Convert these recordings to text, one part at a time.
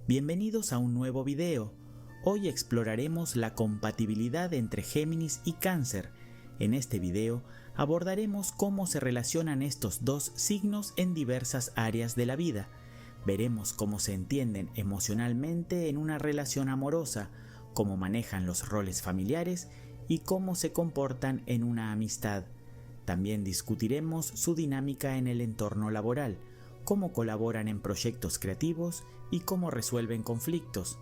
Bienvenidos a un nuevo video. Hoy exploraremos la compatibilidad entre Géminis y Cáncer. En este video abordaremos cómo se relacionan estos dos signos en diversas áreas de la vida. Veremos cómo se entienden emocionalmente en una relación amorosa, cómo manejan los roles familiares y cómo se comportan en una amistad. También discutiremos su dinámica en el entorno laboral, cómo colaboran en proyectos creativos y cómo resuelven conflictos.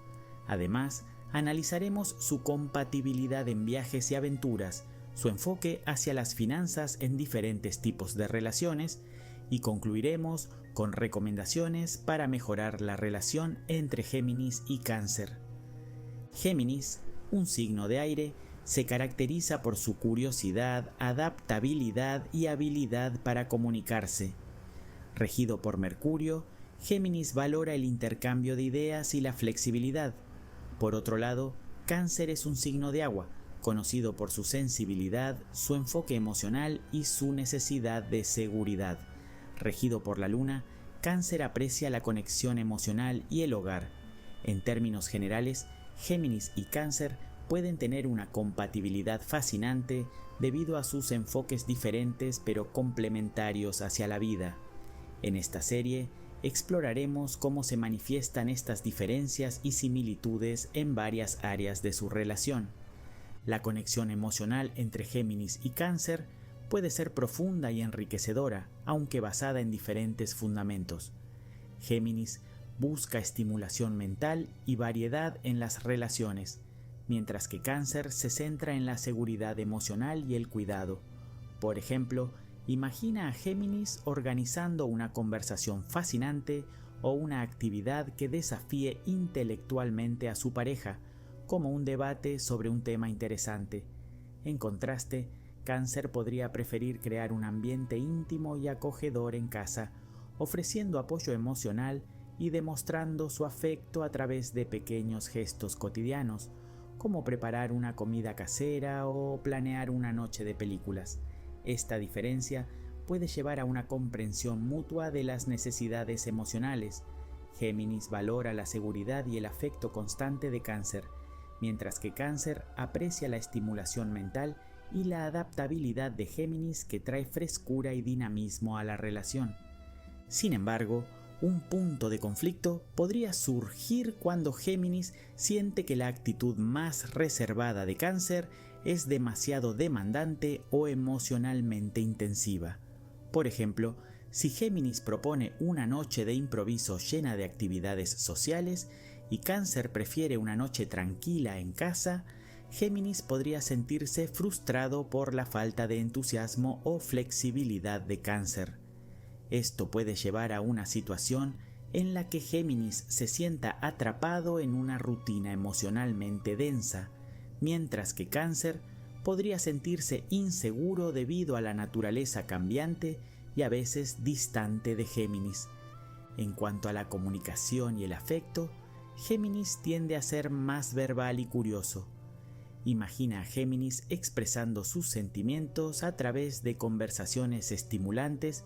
Además, analizaremos su compatibilidad en viajes y aventuras, su enfoque hacia las finanzas en diferentes tipos de relaciones y concluiremos con recomendaciones para mejorar la relación entre Géminis y Cáncer. Géminis, un signo de aire, se caracteriza por su curiosidad, adaptabilidad y habilidad para comunicarse. Regido por Mercurio, Géminis valora el intercambio de ideas y la flexibilidad. Por otro lado, Cáncer es un signo de agua, conocido por su sensibilidad, su enfoque emocional y su necesidad de seguridad. Regido por la Luna, Cáncer aprecia la conexión emocional y el hogar. En términos generales, Géminis y Cáncer pueden tener una compatibilidad fascinante debido a sus enfoques diferentes pero complementarios hacia la vida. En esta serie, exploraremos cómo se manifiestan estas diferencias y similitudes en varias áreas de su relación. La conexión emocional entre Géminis y Cáncer puede ser profunda y enriquecedora, aunque basada en diferentes fundamentos. Géminis busca estimulación mental y variedad en las relaciones, mientras que Cáncer se centra en la seguridad emocional y el cuidado. Por ejemplo, imagina a Géminis organizando una conversación fascinante o una actividad que desafíe intelectualmente a su pareja, como un debate sobre un tema interesante. En contraste, Cáncer podría preferir crear un ambiente íntimo y acogedor en casa, ofreciendo apoyo emocional y demostrando su afecto a través de pequeños gestos cotidianos, como preparar una comida casera o planear una noche de películas. Esta diferencia puede llevar a una comprensión mutua de las necesidades emocionales. Géminis valora la seguridad y el afecto constante de Cáncer, mientras que Cáncer aprecia la estimulación mental y la adaptabilidad de Géminis que trae frescura y dinamismo a la relación. Sin embargo, un punto de conflicto podría surgir cuando Géminis siente que la actitud más reservada de Cáncer es demasiado demandante o emocionalmente intensiva. Por ejemplo, si Géminis propone una noche de improviso llena de actividades sociales y Cáncer prefiere una noche tranquila en casa, Géminis podría sentirse frustrado por la falta de entusiasmo o flexibilidad de Cáncer. Esto puede llevar a una situación en la que Géminis se sienta atrapado en una rutina emocionalmente densa, mientras que Cáncer podría sentirse inseguro debido a la naturaleza cambiante y a veces distante de Géminis. En cuanto a la comunicación y el afecto, Géminis tiende a ser más verbal y curioso. Imagina a Géminis expresando sus sentimientos a través de conversaciones estimulantes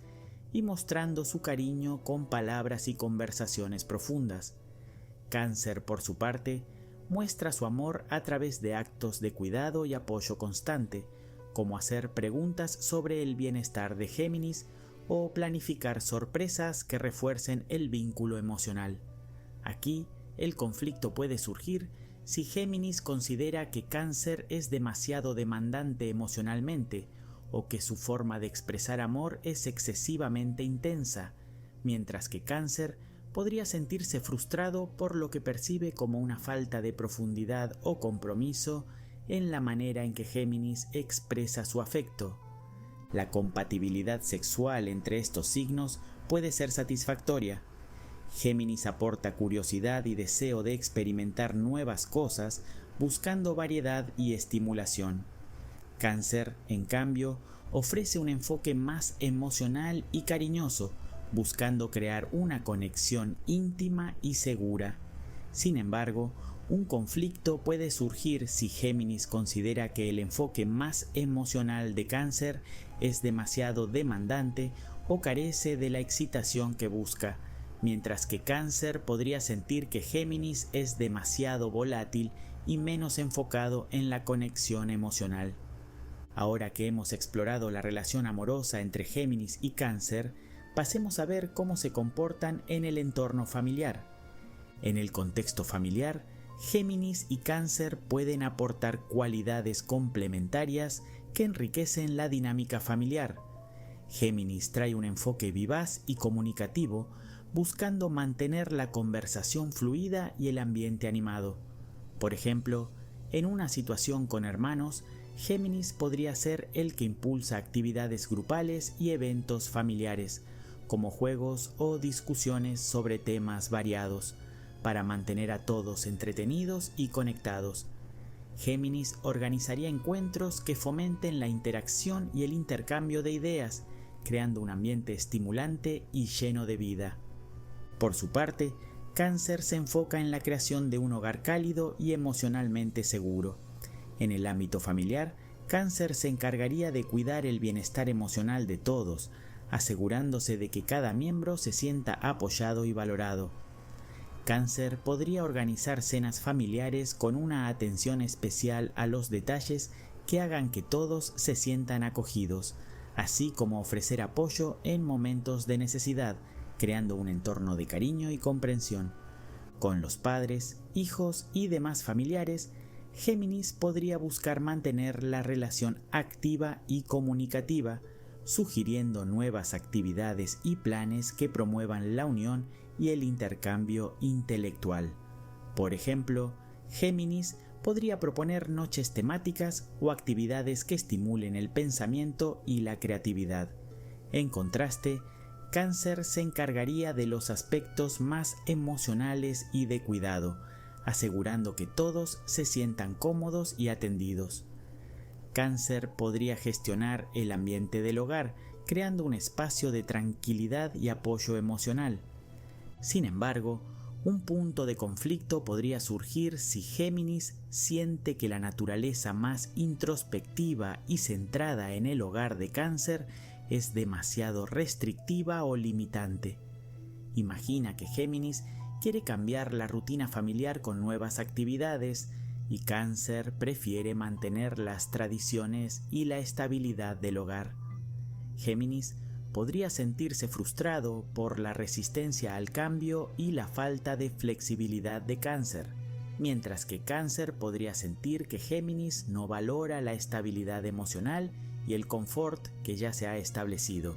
y mostrando su cariño con palabras y conversaciones profundas. Cáncer, por su parte, muestra su amor a través de actos de cuidado y apoyo constante, como hacer preguntas sobre el bienestar de Géminis o planificar sorpresas que refuercen el vínculo emocional. Aquí, el conflicto puede surgir si Géminis considera que Cáncer es demasiado demandante emocionalmente o que su forma de expresar amor es excesivamente intensa, mientras que Cáncer podría sentirse frustrado por lo que percibe como una falta de profundidad o compromiso en la manera en que Géminis expresa su afecto. La compatibilidad sexual entre estos signos puede ser satisfactoria. Géminis aporta curiosidad y deseo de experimentar nuevas cosas, buscando variedad y estimulación. Cáncer, en cambio, ofrece un enfoque más emocional y cariñoso, buscando crear una conexión íntima y segura. Sin embargo, un conflicto puede surgir si Géminis considera que el enfoque más emocional de Cáncer es demasiado demandante o carece de la excitación que busca, mientras que Cáncer podría sentir que Géminis es demasiado volátil y menos enfocado en la conexión emocional. Ahora que hemos explorado la relación amorosa entre Géminis y Cáncer, pasemos a ver cómo se comportan en el entorno familiar. En el contexto familiar, Géminis y Cáncer pueden aportar cualidades complementarias que enriquecen la dinámica familiar. Géminis trae un enfoque vivaz y comunicativo, buscando mantener la conversación fluida y el ambiente animado. Por ejemplo, en una situación con hermanos, Géminis podría ser el que impulsa actividades grupales y eventos familiares, como juegos o discusiones sobre temas variados, para mantener a todos entretenidos y conectados. Géminis organizaría encuentros que fomenten la interacción y el intercambio de ideas, creando un ambiente estimulante y lleno de vida. Por su parte, Cáncer se enfoca en la creación de un hogar cálido y emocionalmente seguro. En el ámbito familiar, Cáncer se encargaría de cuidar el bienestar emocional de todos, asegurándose de que cada miembro se sienta apoyado y valorado. Cáncer podría organizar cenas familiares con una atención especial a los detalles que hagan que todos se sientan acogidos, así como ofrecer apoyo en momentos de necesidad, creando un entorno de cariño y comprensión. Con los padres, hijos y demás familiares, Géminis podría buscar mantener la relación activa y comunicativa, sugiriendo nuevas actividades y planes que promuevan la unión y el intercambio intelectual. Por ejemplo, Géminis podría proponer noches temáticas o actividades que estimulen el pensamiento y la creatividad. En contraste, Cáncer se encargaría de los aspectos más emocionales y de cuidado, asegurando que todos se sientan cómodos y atendidos. Cáncer podría gestionar el ambiente del hogar, creando un espacio de tranquilidad y apoyo emocional. Sin embargo, un punto de conflicto podría surgir si Géminis siente que la naturaleza más introspectiva y centrada en el hogar de Cáncer es demasiado restrictiva o limitante. Imagina que Géminis quiere cambiar la rutina familiar con nuevas actividades y Cáncer prefiere mantener las tradiciones y la estabilidad del hogar. Géminis podría sentirse frustrado por la resistencia al cambio y la falta de flexibilidad de Cáncer, mientras que Cáncer podría sentir que Géminis no valora la estabilidad emocional y el confort que ya se ha establecido.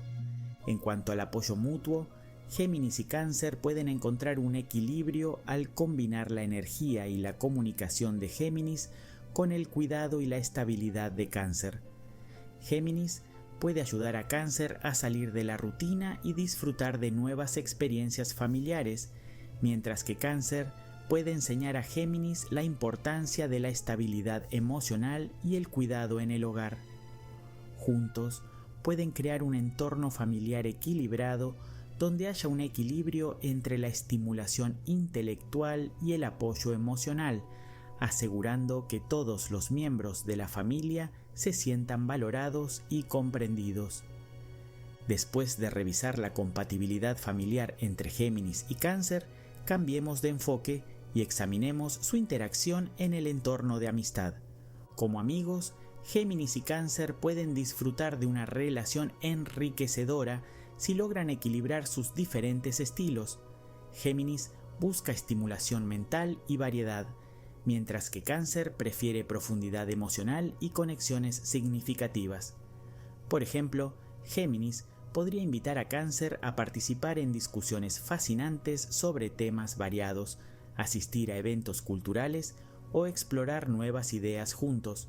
En cuanto al apoyo mutuo, Géminis y Cáncer pueden encontrar un equilibrio al combinar la energía y la comunicación de Géminis con el cuidado y la estabilidad de Cáncer. Géminis puede ayudar a Cáncer a salir de la rutina y disfrutar de nuevas experiencias familiares, mientras que Cáncer puede enseñar a Géminis la importancia de la estabilidad emocional y el cuidado en el hogar. Juntos pueden crear un entorno familiar equilibrado donde haya un equilibrio entre la estimulación intelectual y el apoyo emocional, asegurando que todos los miembros de la familia se sientan valorados y comprendidos. Después de revisar la compatibilidad familiar entre Géminis y Cáncer, cambiemos de enfoque y examinemos su interacción en el entorno de amistad. Como amigos, Géminis y Cáncer pueden disfrutar de una relación enriquecedora si logran equilibrar sus diferentes estilos. Géminis busca estimulación mental y variedad, mientras que Cáncer prefiere profundidad emocional y conexiones significativas. Por ejemplo, Géminis podría invitar a Cáncer a participar en discusiones fascinantes sobre temas variados, asistir a eventos culturales o explorar nuevas ideas juntos.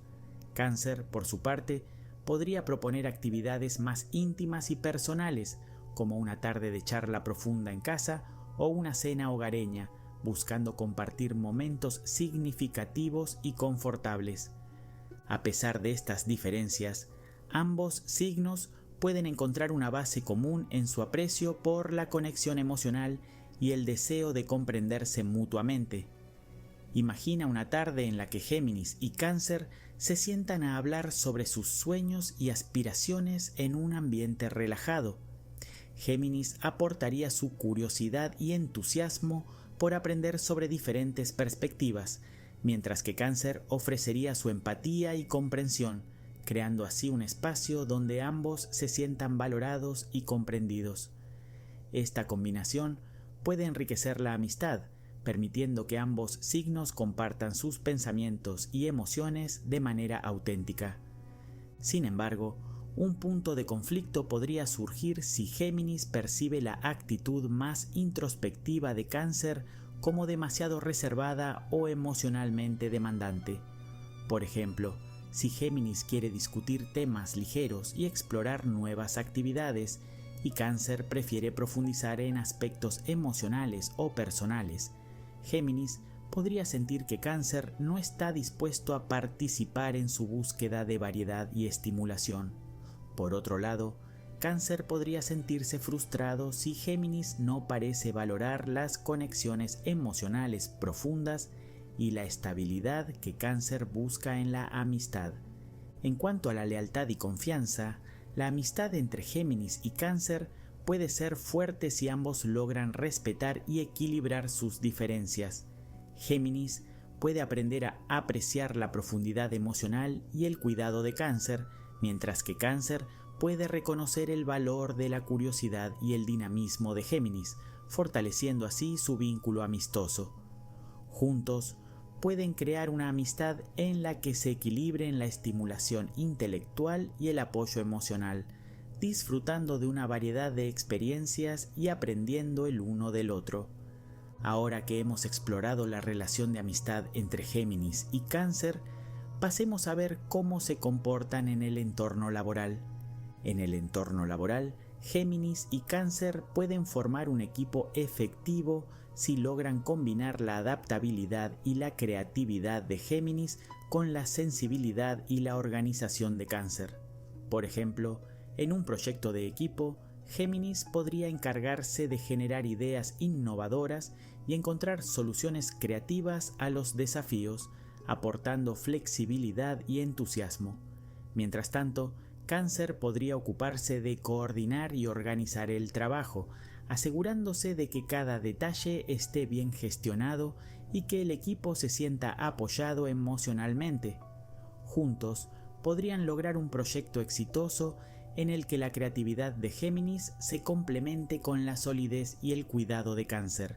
Cáncer, por su parte, podría proponer actividades más íntimas y personales, como una tarde de charla profunda en casa o una cena hogareña, buscando compartir momentos significativos y confortables. A pesar de estas diferencias, ambos signos pueden encontrar una base común en su aprecio por la conexión emocional y el deseo de comprenderse mutuamente. Imagina una tarde en la que Géminis y Cáncer se sientan a hablar sobre sus sueños y aspiraciones en un ambiente relajado. Géminis aportaría su curiosidad y entusiasmo por aprender sobre diferentes perspectivas, mientras que Cáncer ofrecería su empatía y comprensión, creando así un espacio donde ambos se sientan valorados y comprendidos. Esta combinación puede enriquecer la amistad, permitiendo que ambos signos compartan sus pensamientos y emociones de manera auténtica. Sin embargo, un punto de conflicto podría surgir si Géminis percibe la actitud más introspectiva de Cáncer como demasiado reservada o emocionalmente demandante. Por ejemplo, si Géminis quiere discutir temas ligeros y explorar nuevas actividades, y Cáncer prefiere profundizar en aspectos emocionales o personales, Géminis podría sentir que Cáncer no está dispuesto a participar en su búsqueda de variedad y estimulación. Por otro lado, Cáncer podría sentirse frustrado si Géminis no parece valorar las conexiones emocionales profundas y la estabilidad que Cáncer busca en la amistad. En cuanto a la lealtad y confianza, la amistad entre Géminis y Cáncer puede ser fuerte si ambos logran respetar y equilibrar sus diferencias. Géminis puede aprender a apreciar la profundidad emocional y el cuidado de Cáncer, mientras que Cáncer puede reconocer el valor de la curiosidad y el dinamismo de Géminis, fortaleciendo así su vínculo amistoso. Juntos, pueden crear una amistad en la que se equilibren la estimulación intelectual y el apoyo emocional, disfrutando de una variedad de experiencias y aprendiendo el uno del otro. Ahora que hemos explorado la relación de amistad entre Géminis y Cáncer, pasemos a ver cómo se comportan en el entorno laboral. En el entorno laboral, Géminis y Cáncer pueden formar un equipo efectivo si logran combinar la adaptabilidad y la creatividad de Géminis con la sensibilidad y la organización de Cáncer. Por ejemplo, en un proyecto de equipo, Géminis podría encargarse de generar ideas innovadoras y encontrar soluciones creativas a los desafíos, aportando flexibilidad y entusiasmo. Mientras tanto, Cáncer podría ocuparse de coordinar y organizar el trabajo, asegurándose de que cada detalle esté bien gestionado y que el equipo se sienta apoyado emocionalmente. Juntos, podrían lograr un proyecto exitoso en el que la creatividad de Géminis se complemente con la solidez y el cuidado de Cáncer.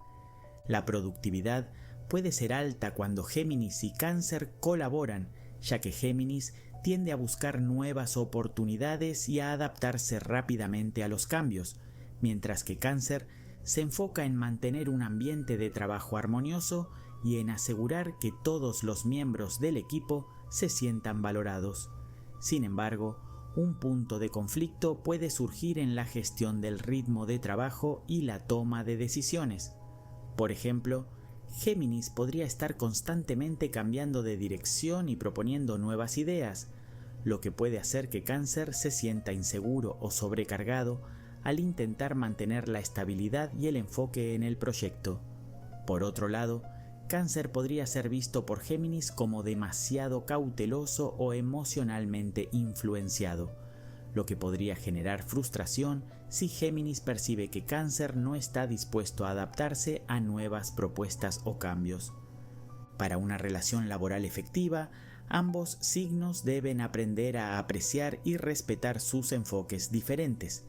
La productividad puede ser alta cuando Géminis y Cáncer colaboran, ya que Géminis tiende a buscar nuevas oportunidades y a adaptarse rápidamente a los cambios, mientras que Cáncer se enfoca en mantener un ambiente de trabajo armonioso y en asegurar que todos los miembros del equipo se sientan valorados. Sin embargo, un punto de conflicto puede surgir en la gestión del ritmo de trabajo y la toma de decisiones. Por ejemplo, Géminis podría estar constantemente cambiando de dirección y proponiendo nuevas ideas, lo que puede hacer que Cáncer se sienta inseguro o sobrecargado al intentar mantener la estabilidad y el enfoque en el proyecto. Por otro lado, Cáncer podría ser visto por Géminis como demasiado cauteloso o emocionalmente influenciado, lo que podría generar frustración si Géminis percibe que Cáncer no está dispuesto a adaptarse a nuevas propuestas o cambios. Para una relación laboral efectiva, ambos signos deben aprender a apreciar y respetar sus enfoques diferentes.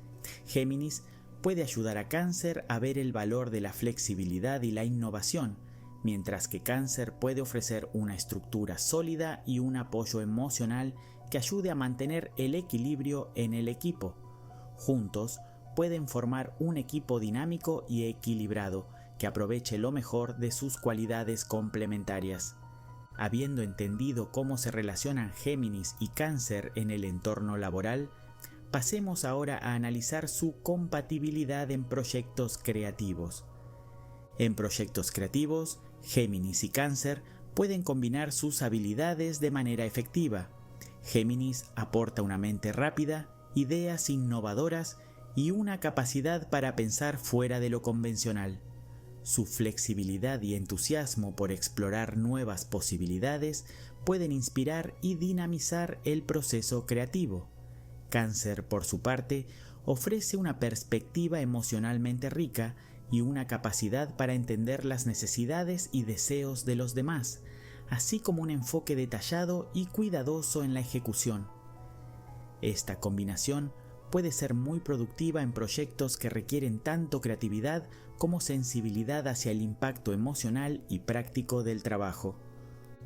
Géminis puede ayudar a Cáncer a ver el valor de la flexibilidad y la innovación, mientras que Cáncer puede ofrecer una estructura sólida y un apoyo emocional que ayude a mantener el equilibrio en el equipo. Juntos pueden formar un equipo dinámico y equilibrado que aproveche lo mejor de sus cualidades complementarias. Habiendo entendido cómo se relacionan Géminis y Cáncer en el entorno laboral, pasemos ahora a analizar su compatibilidad en proyectos creativos. En proyectos creativos, Géminis y Cáncer pueden combinar sus habilidades de manera efectiva. Géminis aporta una mente rápida, ideas innovadoras y una capacidad para pensar fuera de lo convencional. Su flexibilidad y entusiasmo por explorar nuevas posibilidades pueden inspirar y dinamizar el proceso creativo. Cáncer, por su parte, ofrece una perspectiva emocionalmente rica y una capacidad para entender las necesidades y deseos de los demás, así como un enfoque detallado y cuidadoso en la ejecución. Esta combinación puede ser muy productiva en proyectos que requieren tanto creatividad como sensibilidad hacia el impacto emocional y práctico del trabajo.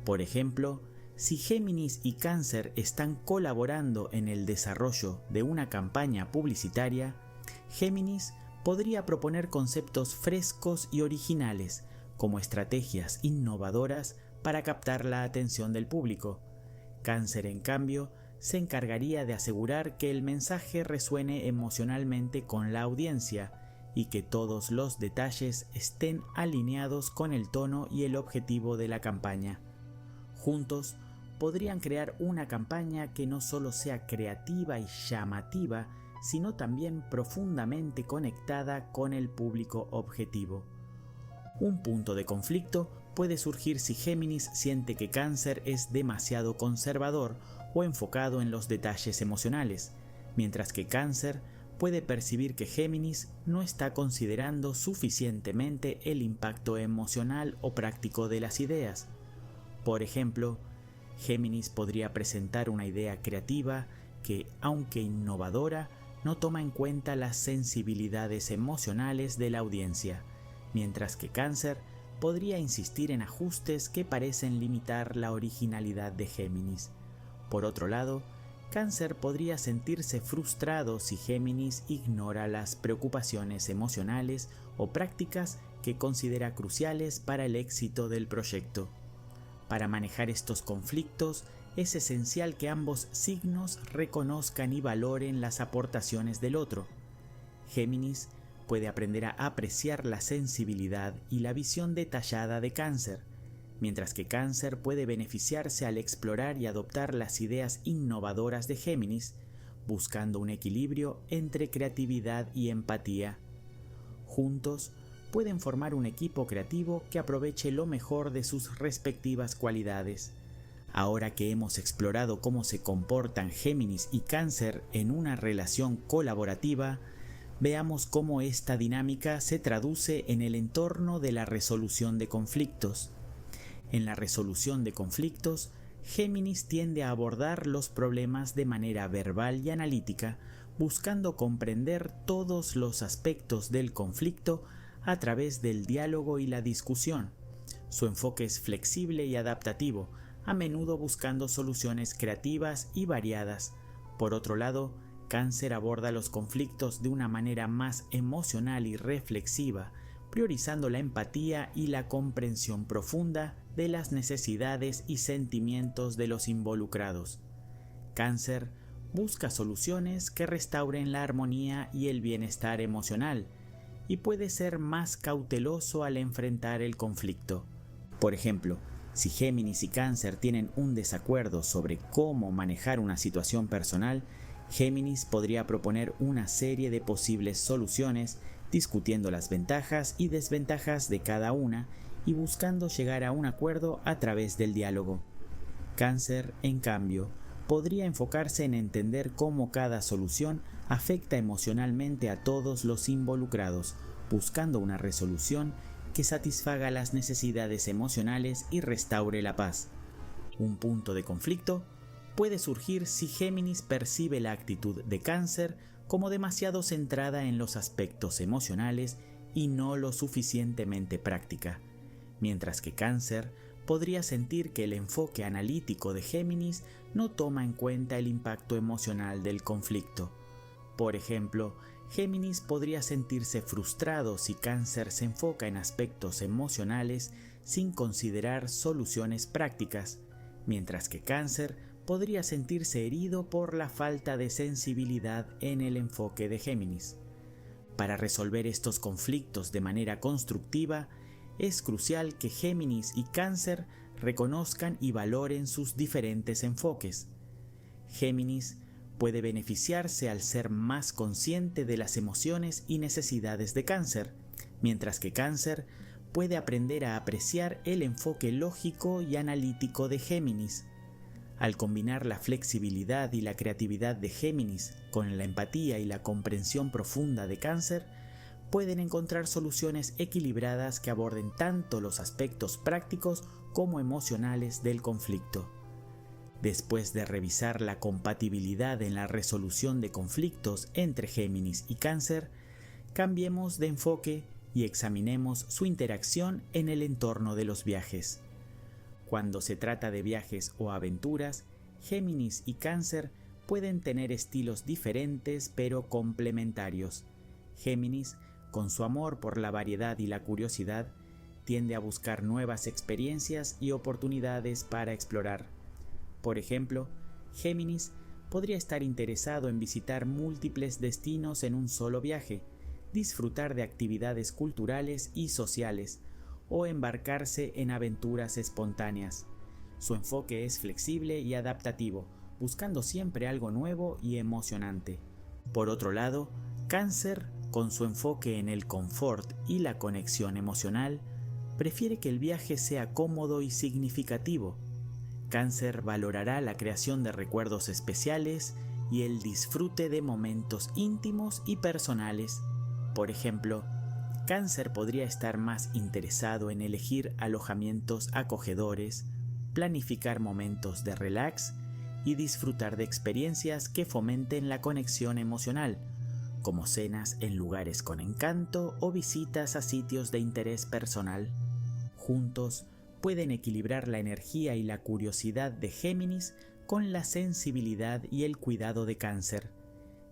Por ejemplo, si Géminis y Cáncer están colaborando en el desarrollo de una campaña publicitaria, Géminis podría proponer conceptos frescos y originales, como estrategias innovadoras para captar la atención del público. Cáncer, en cambio, se encargaría de asegurar que el mensaje resuene emocionalmente con la audiencia y que todos los detalles estén alineados con el tono y el objetivo de la campaña. Juntos, podrían crear una campaña que no solo sea creativa y llamativa, sino también profundamente conectada con el público objetivo. Un punto de conflicto puede surgir si Géminis siente que Cáncer es demasiado conservador o enfocado en los detalles emocionales, mientras que Cáncer puede percibir que Géminis no está considerando suficientemente el impacto emocional o práctico de las ideas. Por ejemplo, Géminis podría presentar una idea creativa que, aunque innovadora, no toma en cuenta las sensibilidades emocionales de la audiencia, mientras que Cáncer podría insistir en ajustes que parecen limitar la originalidad de Géminis. Por otro lado, Cáncer podría sentirse frustrado si Géminis ignora las preocupaciones emocionales o prácticas que considera cruciales para el éxito del proyecto. Para manejar estos conflictos, es esencial que ambos signos reconozcan y valoren las aportaciones del otro. Géminis puede aprender a apreciar la sensibilidad y la visión detallada de Cáncer, mientras que Cáncer puede beneficiarse al explorar y adoptar las ideas innovadoras de Géminis, buscando un equilibrio entre creatividad y empatía. Juntos, pueden formar un equipo creativo que aproveche lo mejor de sus respectivas cualidades. Ahora que hemos explorado cómo se comportan Géminis y Cáncer en una relación colaborativa, veamos cómo esta dinámica se traduce en el entorno de la resolución de conflictos. En la resolución de conflictos, Géminis tiende a abordar los problemas de manera verbal y analítica, buscando comprender todos los aspectos del conflicto a través del diálogo y la discusión. Su enfoque es flexible y adaptativo, a menudo buscando soluciones creativas y variadas. Por otro lado, Cáncer aborda los conflictos de una manera más emocional y reflexiva, priorizando la empatía y la comprensión profunda de las necesidades y sentimientos de los involucrados. Cáncer busca soluciones que restauren la armonía y el bienestar emocional, y puede ser más cauteloso al enfrentar el conflicto. Por ejemplo, si Géminis y Cáncer tienen un desacuerdo sobre cómo manejar una situación personal, Géminis podría proponer una serie de posibles soluciones, discutiendo las ventajas y desventajas de cada una y buscando llegar a un acuerdo a través del diálogo. Cáncer, en cambio, podría enfocarse en entender cómo cada solución afecta emocionalmente a todos los involucrados, buscando una resolución que satisfaga las necesidades emocionales y restaure la paz. Un punto de conflicto puede surgir si Géminis percibe la actitud de Cáncer como demasiado centrada en los aspectos emocionales y no lo suficientemente práctica, mientras que Cáncer podría sentir que el enfoque analítico de Géminis no toma en cuenta el impacto emocional del conflicto. Por ejemplo, Géminis podría sentirse frustrado si Cáncer se enfoca en aspectos emocionales sin considerar soluciones prácticas, mientras que Cáncer podría sentirse herido por la falta de sensibilidad en el enfoque de Géminis. Para resolver estos conflictos de manera constructiva, es crucial que Géminis y Cáncer reconozcan y valoren sus diferentes enfoques. Géminis puede beneficiarse al ser más consciente de las emociones y necesidades de Cáncer, mientras que Cáncer puede aprender a apreciar el enfoque lógico y analítico de Géminis. Al combinar la flexibilidad y la creatividad de Géminis con la empatía y la comprensión profunda de Cáncer, pueden encontrar soluciones equilibradas que aborden tanto los aspectos prácticos como emocionales del conflicto. Después de revisar la compatibilidad en la resolución de conflictos entre Géminis y Cáncer, cambiemos de enfoque y examinemos su interacción en el entorno de los viajes. Cuando se trata de viajes o aventuras, Géminis y Cáncer pueden tener estilos diferentes pero complementarios. Géminis, con su amor por la variedad y la curiosidad, tiende a buscar nuevas experiencias y oportunidades para explorar. Por ejemplo, Géminis podría estar interesado en visitar múltiples destinos en un solo viaje, disfrutar de actividades culturales y sociales, o embarcarse en aventuras espontáneas. Su enfoque es flexible y adaptativo, buscando siempre algo nuevo y emocionante. Por otro lado, Cáncer, con su enfoque en el confort y la conexión emocional, prefiere que el viaje sea cómodo y significativo. Cáncer valorará la creación de recuerdos especiales y el disfrute de momentos íntimos y personales. Por ejemplo, Cáncer podría estar más interesado en elegir alojamientos acogedores, planificar momentos de relax y disfrutar de experiencias que fomenten la conexión emocional, como cenas en lugares con encanto o visitas a sitios de interés personal. Juntos pueden equilibrar la energía y la curiosidad de Géminis con la sensibilidad y el cuidado de Cáncer.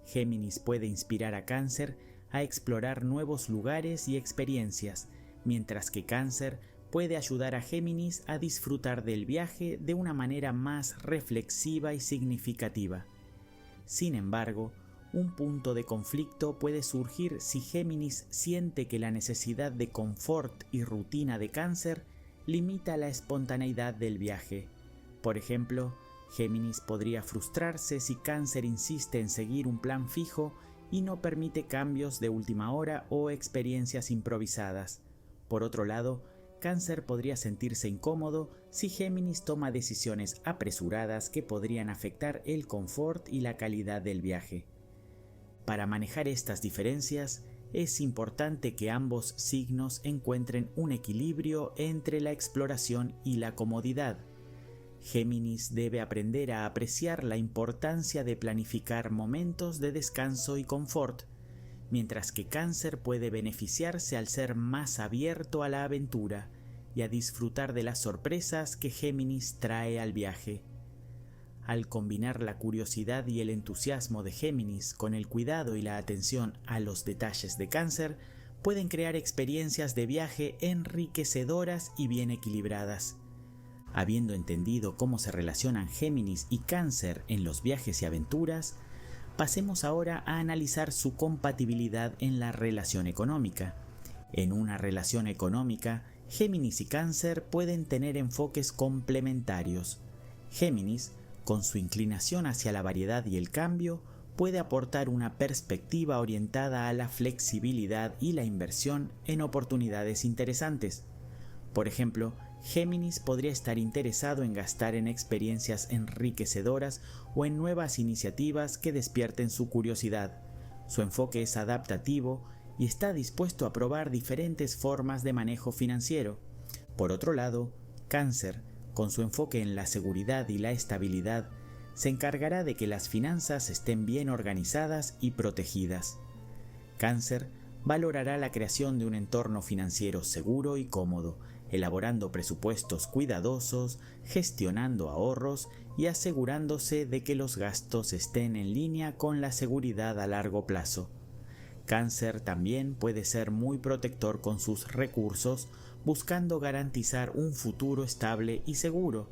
Géminis puede inspirar a Cáncer a explorar nuevos lugares y experiencias, mientras que Cáncer puede ayudar a Géminis a disfrutar del viaje de una manera más reflexiva y significativa. Sin embargo, un punto de conflicto puede surgir si Géminis siente que la necesidad de confort y rutina de Cáncer limita la espontaneidad del viaje. Por ejemplo, Géminis podría frustrarse si Cáncer insiste en seguir un plan fijo y no permite cambios de última hora o experiencias improvisadas. Por otro lado, Cáncer podría sentirse incómodo si Géminis toma decisiones apresuradas que podrían afectar el confort y la calidad del viaje. Para manejar estas diferencias, es importante que ambos signos encuentren un equilibrio entre la exploración y la comodidad. Géminis debe aprender a apreciar la importancia de planificar momentos de descanso y confort, mientras que Cáncer puede beneficiarse al ser más abierto a la aventura y a disfrutar de las sorpresas que Géminis trae al viaje. Al combinar la curiosidad y el entusiasmo de Géminis con el cuidado y la atención a los detalles de Cáncer, pueden crear experiencias de viaje enriquecedoras y bien equilibradas. Habiendo entendido cómo se relacionan Géminis y Cáncer en los viajes y aventuras, pasemos ahora a analizar su compatibilidad en la relación económica. En una relación económica, Géminis y Cáncer pueden tener enfoques complementarios. Géminis, con su inclinación hacia la variedad y el cambio, puede aportar una perspectiva orientada a la flexibilidad y la inversión en oportunidades interesantes. Por ejemplo, Géminis podría estar interesado en gastar en experiencias enriquecedoras o en nuevas iniciativas que despierten su curiosidad. Su enfoque es adaptativo y está dispuesto a probar diferentes formas de manejo financiero. Por otro lado, Cáncer, con su enfoque en la seguridad y la estabilidad, se encargará de que las finanzas estén bien organizadas y protegidas. Cáncer valorará la creación de un entorno financiero seguro y cómodo, elaborando presupuestos cuidadosos, gestionando ahorros y asegurándose de que los gastos estén en línea con la seguridad a largo plazo. Cáncer también puede ser muy protector con sus recursos, buscando garantizar un futuro estable y seguro.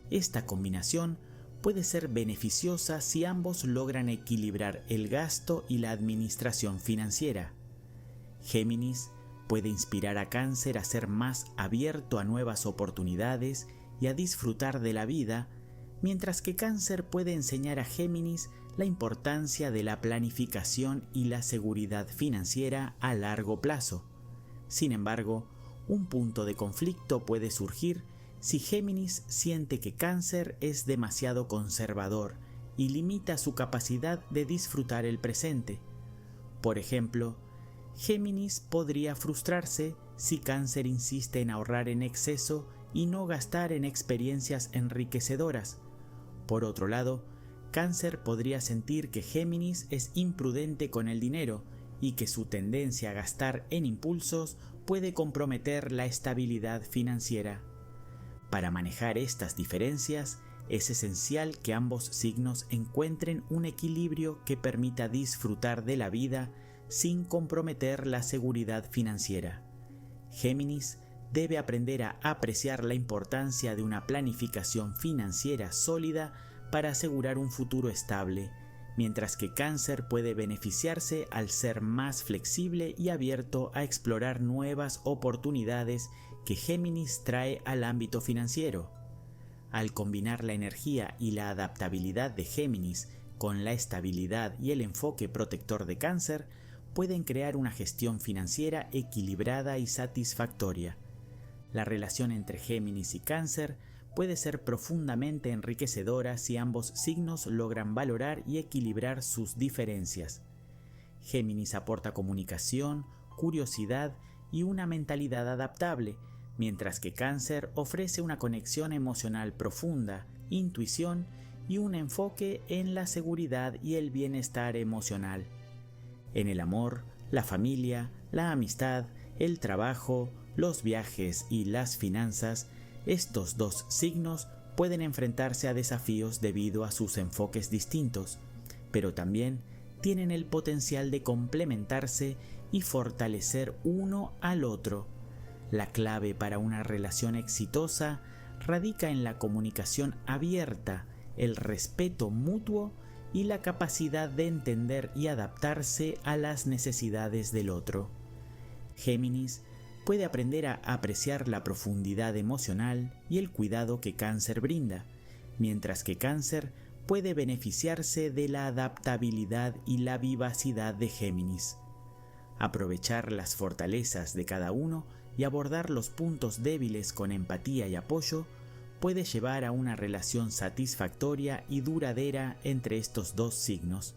Esta combinación puede ser beneficiosa si ambos logran equilibrar el gasto y la administración financiera. Géminis puede inspirar a Cáncer a ser más abierto a nuevas oportunidades y a disfrutar de la vida, mientras que Cáncer puede enseñar a Géminis la importancia de la planificación y la seguridad financiera a largo plazo. Sin embargo, un punto de conflicto puede surgir si Géminis siente que Cáncer es demasiado conservador y limita su capacidad de disfrutar el presente. Por ejemplo, Géminis podría frustrarse si Cáncer insiste en ahorrar en exceso y no gastar en experiencias enriquecedoras. Por otro lado, Cáncer podría sentir que Géminis es imprudente con el dinero y que su tendencia a gastar en impulsos puede comprometer la estabilidad financiera. Para manejar estas diferencias, es esencial que ambos signos encuentren un equilibrio que permita disfrutar de la vida sin comprometer la seguridad financiera. Géminis debe aprender a apreciar la importancia de una planificación financiera sólida para asegurar un futuro estable, mientras que Cáncer puede beneficiarse al ser más flexible y abierto a explorar nuevas oportunidades que Géminis trae al ámbito financiero. Al combinar la energía y la adaptabilidad de Géminis con la estabilidad y el enfoque protector de Cáncer, pueden crear una gestión financiera equilibrada y satisfactoria. La relación entre Géminis y Cáncer puede ser profundamente enriquecedora si ambos signos logran valorar y equilibrar sus diferencias. Géminis aporta comunicación, curiosidad y una mentalidad adaptable, mientras que Cáncer ofrece una conexión emocional profunda, intuición y un enfoque en la seguridad y el bienestar emocional. En el amor, la familia, la amistad, el trabajo, los viajes y las finanzas, estos dos signos pueden enfrentarse a desafíos debido a sus enfoques distintos, pero también tienen el potencial de complementarse y fortalecer uno al otro. La clave para una relación exitosa radica en la comunicación abierta, el respeto mutuo y la capacidad de entender y adaptarse a las necesidades del otro. Géminis puede aprender a apreciar la profundidad emocional y el cuidado que Cáncer brinda, mientras que Cáncer puede beneficiarse de la adaptabilidad y la vivacidad de Géminis. Aprovechar las fortalezas de cada uno y abordar los puntos débiles con empatía y apoyo puede llevar a una relación satisfactoria y duradera entre estos dos signos.